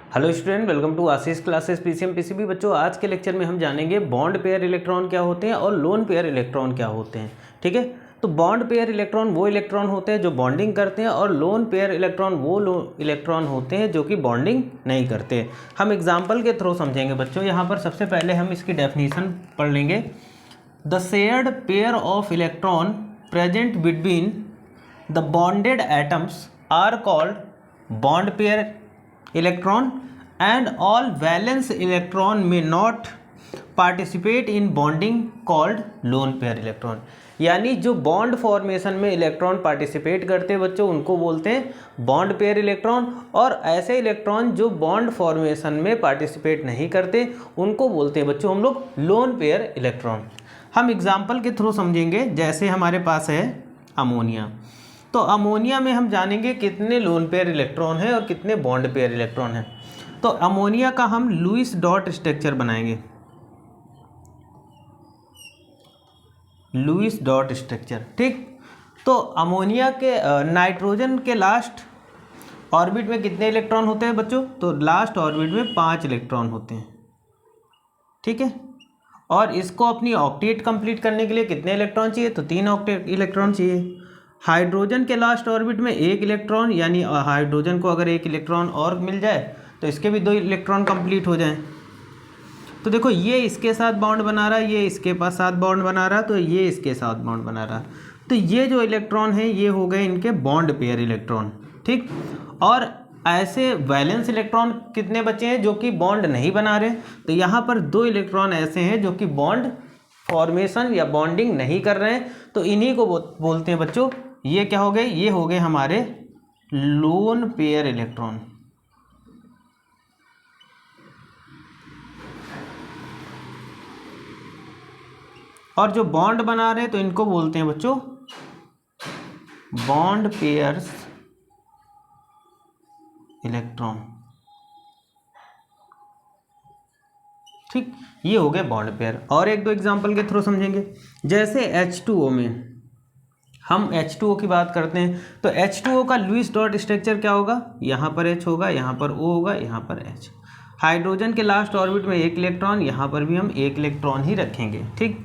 Hello student, welcome to Ashish classes PCM PCB. बच्चों, आज के लेक्चर में हम जानेंगे बॉन्ड पेयर इलेक्ट्रॉन क्या होते हैं और लोन पेयर इलेक्ट्रॉन क्या होते हैं। ठीक है, तो बॉन्ड पेयर इलेक्ट्रॉन वो इलेक्ट्रॉन होते हैं जो बॉन्डिंग करते हैं और लोन पेयर इलेक्ट्रॉन वो इलेक्ट्रॉन होते हैं जो कि बॉन्डिंग नहीं करते। हम एग्जाम्पल के थ्रू समझेंगे बच्चों। यहाँ पर सबसे पहले हम इसकी डेफिनेशन पढ़ लेंगे। The shared pair of electron present between the bonded atoms are called bond pair electron and all valence electron may not participate in bonding called lone pair electron। यानी जो बॉन्ड फॉर्मेशन में electron participate करते हैं बच्चों उनको बोलते हैं bond pair electron, और ऐसे इलेक्ट्रॉन जो बॉन्ड फॉर्मेशन में पार्टिसिपेट नहीं करते उनको बोलते हैं बच्चों हम लोग लोन पेयर इलेक्ट्रॉन। हम एग्जाम्पल के थ्रू समझेंगे। जैसे हमारे पास है अमोनिया, तो अमोनिया में हम जानेंगे कितने लोन पेयर इलेक्ट्रॉन हैं और कितने बॉन्ड पेयर इलेक्ट्रॉन हैं। तो अमोनिया का हम लुईस डॉट स्ट्रक्चर बनाएंगे, लुईस डॉट स्ट्रक्चर। ठीक, तो अमोनिया के नाइट्रोजन के लास्ट ऑर्बिट में कितने इलेक्ट्रॉन होते हैं बच्चों? तो लास्ट ऑर्बिट में 5 इलेक्ट्रॉन होते हैं। ठीक है, और इसको अपनी ऑक्टेट कंप्लीट करने के लिए कितने इलेक्ट्रॉन चाहिए? तो 3 ऑक्टेट इलेक्ट्रॉन चाहिए। हाइड्रोजन के लास्ट ऑर्बिट में 1 इलेक्ट्रॉन, यानी हाइड्रोजन को अगर 1 इलेक्ट्रॉन और मिल जाए तो इसके भी 2 इलेक्ट्रॉन कंप्लीट हो जाएं। तो देखो, ये इसके साथ बॉन्ड बना रहा है, ये इसके पास साथ बॉन्ड बना रहा है, तो ये इसके साथ बॉन्ड बना रहा है। तो ये जो इलेक्ट्रॉन है ये हो गए इनके बॉन्ड पेयर इलेक्ट्रॉन। ठीक, और ऐसे वैलेंस इलेक्ट्रॉन कितने बचे हैं जो कि बॉन्ड नहीं बना रहे? तो यहाँ पर 2 इलेक्ट्रॉन ऐसे हैं जो कि बॉन्ड फॉर्मेशन या बॉन्डिंग नहीं कर रहे हैं, तो इन्हीं को बोलते हैं बच्चों, ये क्या हो गए? ये हो गए हमारे लोन पेयर इलेक्ट्रॉन। और जो बॉन्ड बना रहे हैं तो इनको बोलते हैं बच्चों बॉन्ड पेयर्स इलेक्ट्रॉन। ठीक, ये हो गए बॉन्ड पेयर। और 1-2 एग्जांपल के थ्रू समझेंगे। जैसे H2O में हम H2O की बात करते हैं, तो H2O का लुईस डॉट स्ट्रक्चर क्या होगा? यहाँ पर H होगा, यहाँ पर O होगा, यहाँ पर H। हाइड्रोजन के लास्ट ऑर्बिट में 1 इलेक्ट्रॉन, यहाँ पर भी हम 1 इलेक्ट्रॉन ही रखेंगे। ठीक,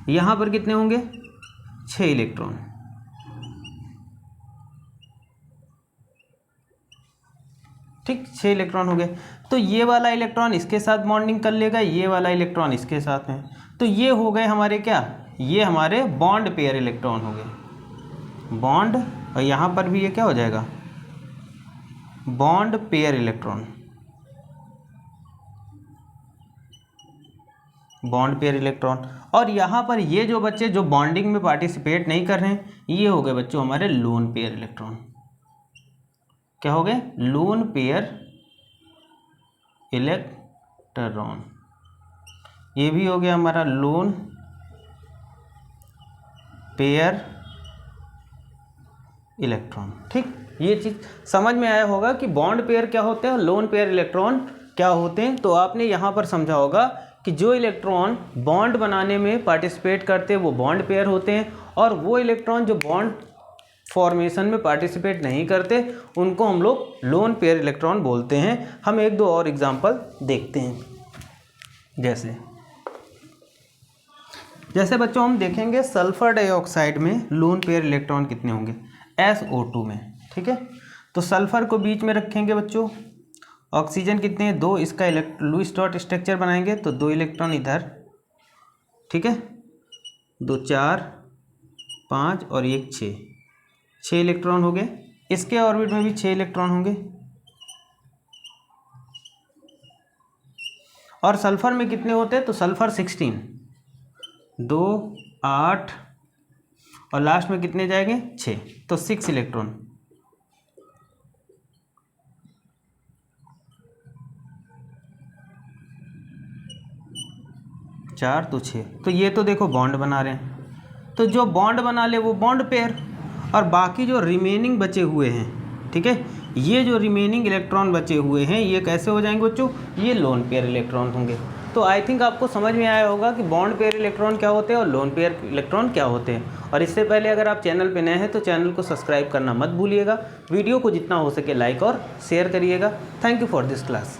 यहाँ पर कितने होंगे? 6 इलेक्ट्रॉन। ठीक, 6 इलेक्ट्रॉन हो गए। तो ये वाला इलेक्ट्रॉन इसके साथ बॉन्डिंग कर लेगा, ये वाला इलेक्ट्रॉन इसके साथ में, तो ये हो गए हमारे क्या? ये हमारे बॉन्ड पेयर इलेक्ट्रॉन हो गए, बॉन्ड। और यहाँ पर भी ये क्या हो जाएगा? Bond pair electron, bond pair electron. और यहाँ पर ये जो बच्चे जो बॉन्डिंग में पार्टिसिपेट नहीं कर रहे हैं, ये हो गए बच्चों हमारे लोन पेयर इलेक्ट्रॉन। क्या हो गए? Lone pair electron. ये भी हो गया हमारा लोन पेयर इलेक्ट्रॉन। ठीक, ये चीज़ समझ में आया होगा कि बॉन्ड पेयर क्या होते हैं और लोन पेयर इलेक्ट्रॉन क्या होते हैं। तो आपने यहाँ पर समझा होगा कि जो इलेक्ट्रॉन बॉन्ड बनाने में पार्टिसिपेट करते हैं वो बॉन्ड पेयर होते हैं, और वो इलेक्ट्रॉन जो बॉन्ड फॉर्मेशन में पार्टिसिपेट नहीं करते उनको हम लोग लोन पेयर इलेक्ट्रॉन बोलते हैं। हम 1-2 और एग्जांपल देखते हैं। जैसे बच्चों हम देखेंगे सल्फर डाइऑक्साइड में लोन पेयर इलेक्ट्रॉन कितने होंगे? SO2 में। ठीक है, तो सल्फर को बीच में रखेंगे बच्चों। ऑक्सीजन कितने हैं? 2। इसका लुईस डॉट स्ट्रक्चर बनाएंगे तो 2 इलेक्ट्रॉन इधर। ठीक है, 2 4 5 और 1 6, 6 इलेक्ट्रॉन हो गए। इसके ऑर्बिट में भी 6 इलेक्ट्रॉन होंगे। और सल्फर में कितने होते हैं? तो सल्फर 16, 2 8 और लास्ट में कितने जाएंगे? 6, तो 6 इलेक्ट्रॉन। चार तो 6, तो ये तो देखो बॉन्ड बना रहे हैं। तो जो बॉन्ड बना ले वो बॉन्ड पेयर, और बाकी जो रिमेनिंग बचे हुए हैं, ठीक है, ये जो रिमेनिंग इलेक्ट्रॉन बचे हुए हैं ये कैसे हो जाएंगे बच्चों? ये लोन पेयर इलेक्ट्रॉन होंगे। तो आई थिंक आपको समझ में आया होगा कि बॉन्ड पेयर इलेक्ट्रॉन क्या होते हैं और लोन पेयर इलेक्ट्रॉन क्या होते हैं। और इससे पहले अगर आप चैनल पे नए हैं तो चैनल को सब्सक्राइब करना मत भूलिएगा। वीडियो को जितना हो सके लाइक और शेयर करिएगा। Thank you for this class.